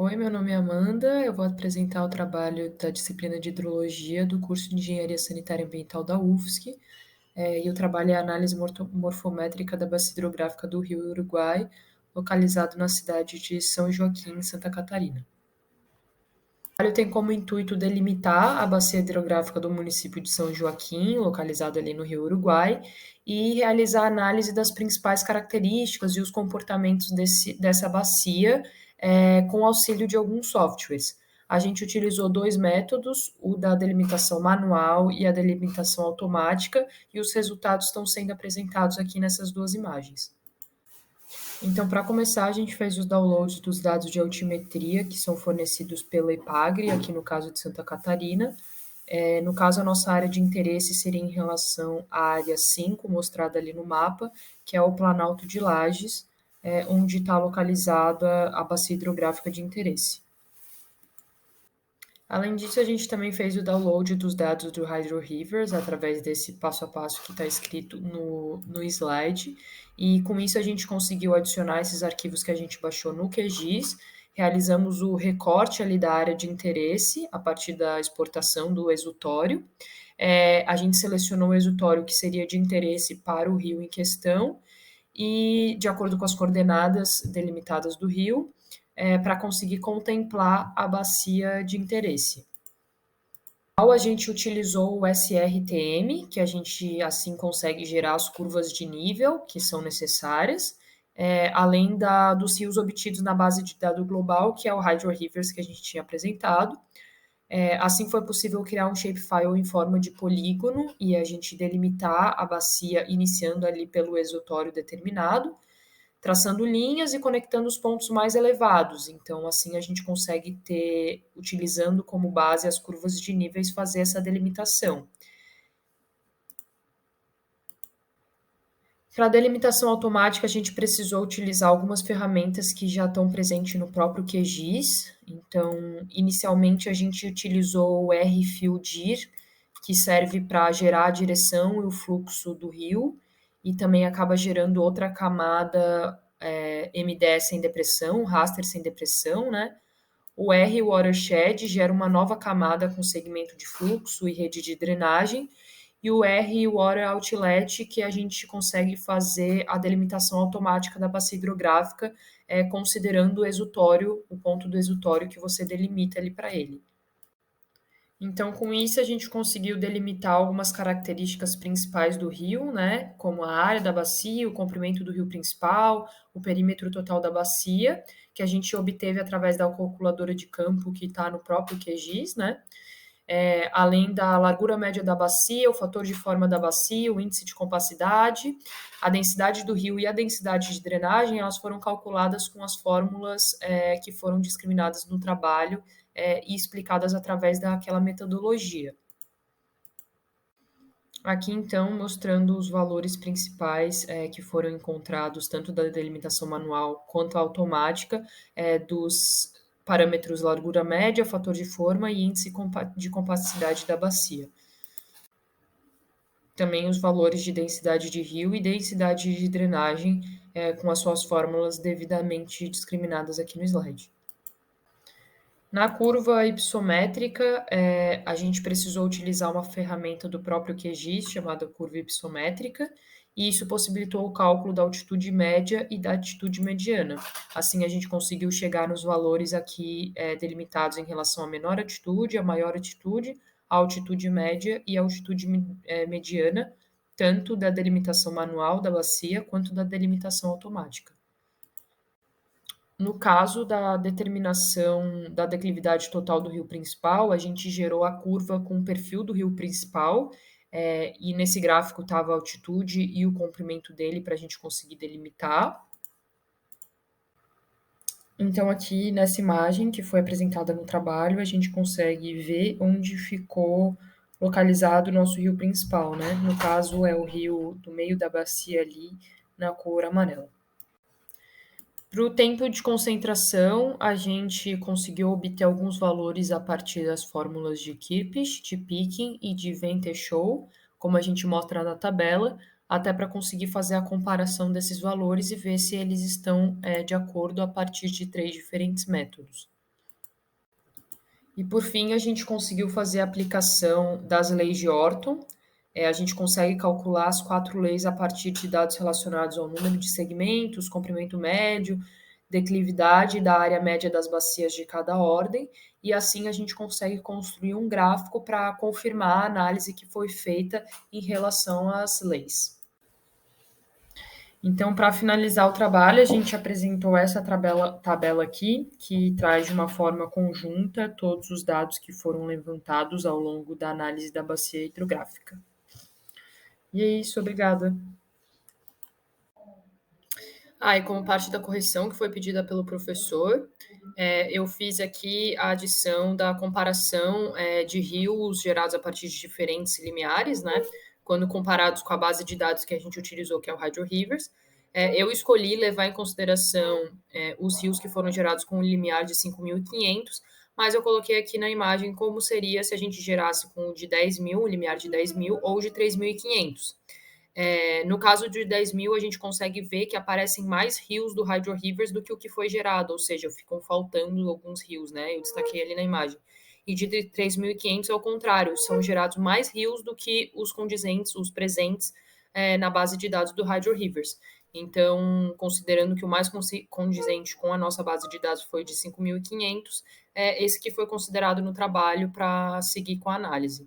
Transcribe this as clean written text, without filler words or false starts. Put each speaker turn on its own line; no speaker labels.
Oi, meu nome é Amanda. Eu vou apresentar o trabalho da disciplina de hidrologia do curso de Engenharia Sanitária e Ambiental da UFSC. E o trabalho é a análise morfométrica da bacia hidrográfica do Rio Uruguai, localizado na cidade de São Joaquim, Santa Catarina. O trabalho tem como intuito delimitar a bacia hidrográfica do município de São Joaquim, localizado ali no Rio Uruguai, e realizar a análise das principais características e os comportamentos dessa bacia, com auxílio de alguns softwares. A gente utilizou dois métodos, o da delimitação manual e a delimitação automática, e os resultados estão sendo apresentados aqui nessas duas imagens. Então, para começar, a gente fez os downloads dos dados de altimetria que são fornecidos pela IPAGRE, aqui no caso de Santa Catarina. No caso, a nossa área de interesse seria em relação à área 5, mostrada ali no mapa, que é o Planalto de Lages, onde está localizada a bacia hidrográfica de interesse. Além disso, a gente também fez o download dos dados do Hydro Rivers através desse passo a passo que está escrito no slide. E com isso a gente conseguiu adicionar esses arquivos que a gente baixou no QGIS, realizamos o recorte ali da área de interesse a partir da exportação do exutório. A gente selecionou o exutório que seria de interesse para o rio em questão e, de acordo com as coordenadas delimitadas do rio, para conseguir contemplar a bacia de interesse. A gente utilizou o SRTM, que a gente assim consegue gerar as curvas de nível que são necessárias, além dos rios obtidos na base de dado global, que é o Hydro Rivers que a gente tinha apresentado. Assim foi possível criar um shapefile em forma de polígono e a gente delimitar a bacia iniciando ali pelo exutório determinado, traçando linhas e conectando os pontos mais elevados. Então, assim, a gente consegue ter, utilizando como base as curvas de níveis, fazer essa delimitação. Para a delimitação automática, a gente precisou utilizar algumas ferramentas que já estão presentes no próprio QGIS. Então, inicialmente, a gente utilizou o RFILDIR, que serve para gerar a direção e o fluxo do rio, e também acaba gerando outra camada MDE sem depressão, raster sem depressão, né? O R Watershed gera uma nova camada com segmento de fluxo e rede de drenagem, e o R Water Outlet, que a gente consegue fazer a delimitação automática da bacia hidrográfica, considerando o exutório, o ponto do exutório que você delimita ali para ele. Então, com isso, a gente conseguiu delimitar algumas características principais do rio, né? Como a área da bacia, o comprimento do rio principal, o perímetro total da bacia, que a gente obteve através da calculadora de campo que está no próprio QGIS, né? Além da largura média da bacia, o fator de forma da bacia, o índice de compacidade, a densidade do rio e a densidade de drenagem, elas foram calculadas com as fórmulas que foram discriminadas no trabalho e explicadas através daquela metodologia. Aqui, então, mostrando os valores principais que foram encontrados, tanto da delimitação manual quanto automática, dos parâmetros largura média, fator de forma e índice de compacidade da bacia. Também os valores de densidade de rio e densidade de drenagem, com as suas fórmulas devidamente discriminadas aqui no slide. Na curva ipsométrica, a gente precisou utilizar uma ferramenta do próprio QGIS chamada curva ipsométrica, e isso possibilitou o cálculo da altitude média e da altitude mediana. Assim, a gente conseguiu chegar nos valores aqui delimitados em relação à menor altitude, à maior altitude, à altitude média e à altitude mediana, tanto da delimitação manual da bacia quanto da delimitação automática. No caso da determinação da declividade total do rio principal, a gente gerou a curva com o perfil do rio principal, e nesse gráfico estava a altitude e o comprimento dele para a gente conseguir delimitar. Então, aqui nessa imagem que foi apresentada no trabalho, a gente consegue ver onde ficou localizado o nosso rio principal, né? No caso, é o rio do meio da bacia ali, na cor amarela. Para o tempo de concentração, a gente conseguiu obter alguns valores a partir das fórmulas de Kirpisch, de Peking e de Venteschow, como a gente mostra na tabela, até para conseguir fazer a comparação desses valores e ver se eles estão de acordo a partir de 3 diferentes métodos. E por fim, a gente conseguiu fazer a aplicação das leis de Orton. A gente consegue calcular as 4 leis a partir de dados relacionados ao número de segmentos, comprimento médio, declividade da área média das bacias de cada ordem, e assim a gente consegue construir um gráfico para confirmar a análise que foi feita em relação às leis. Então, para finalizar o trabalho, a gente apresentou essa tabela aqui, que traz de uma forma conjunta todos os dados que foram levantados ao longo da análise da bacia hidrográfica. E é isso, obrigada. E como parte da correção que foi pedida pelo professor, eu fiz aqui a adição da comparação de rios gerados a partir de diferentes limiares, né? Quando comparados com a base de dados que a gente utilizou, que é o Hydro Rivers. Eu escolhi levar em consideração os rios que foram gerados com um limiar de 5.500, mas eu coloquei aqui na imagem como seria se a gente gerasse com o de 10.000, o limiar de 10.000, ou de 3.500. No caso de 10.000, a gente consegue ver que aparecem mais rios do Hydro Rivers do que o que foi gerado, ou seja, ficam faltando alguns rios, né? Eu destaquei ali na imagem. E de 3.500 é o contrário, são gerados mais rios do que os condizentes, os presentes na base de dados do Hydro Rivers. Então, considerando que o mais condizente com a nossa base de dados foi de 5.500, esse que foi considerado no trabalho para seguir com a análise.